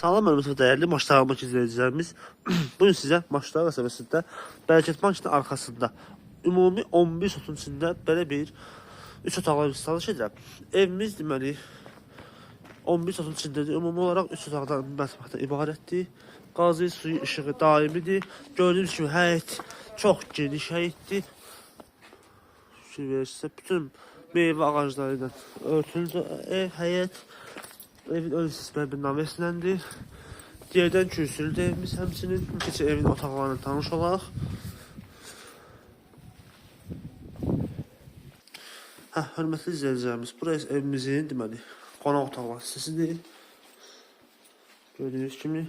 Salam hörmətli dəyərli Maçlarımdakı izləyicilərimiz. Bugün sizə Maçlar qəsəbəsində Bərəkət Bankının arxasında ümumi 11 sotun içində belə bir 3 otaqlı ev satış edirəm. Evimiz deməli 11 sotun içindədir. Ümumi olaraq 3 otaqdan mətbəxdən ibarətdir. Qazı, suyu, işığı daimidir. Gördüyünüz kimi həyət çox geniş həyətdir. Fikir verirsə, bütün meyvə ağacları ilə örtülü ev, həyət. Evin ön sistemi navesləndir. Yerdən kürsülü evimiz həmçinin. Keçək evin otaqlarına tanış olaq. Hörmətli izləyicilərimiz, burası evimizin deməli qonaq otaqlar hissəsidir. Gördüyünüz kimi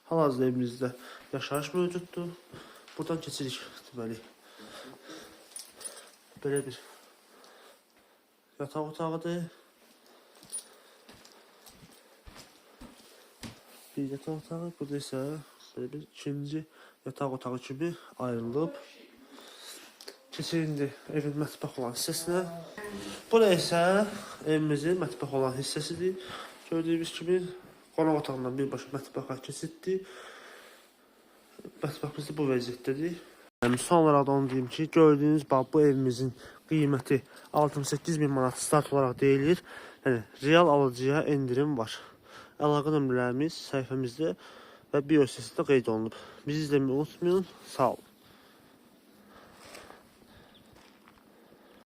hal-hazırda evimizdə yaşayış mövcuddur. Buradan keçirik deməli. Belə bir yataq otağıdır. Bir yataq otağı, burada isə belə bir ikinci yataq otağı kimi ayrılıb. Keçək indi evin mətbəx olan hissəsinə. Bura isə evimizin mətbəx olan hissəsidir. Gördüyünüz kimi qonaq otağından birbaşa mətbəxə keçiddir. Mətbəximiz də bu vəziyyətdədir. Son olaraq da onu deyim ki, gördüyünüz bu evimizin qiyməti 68 min manat start olaraq deyilir. Yəni, real alıcıya endirim var. Əlaqə nömrələrimiz səhifəmizdə və bio hissəsində qeyd olunub. Bizi izləməyi unutmayın. Sağ olun.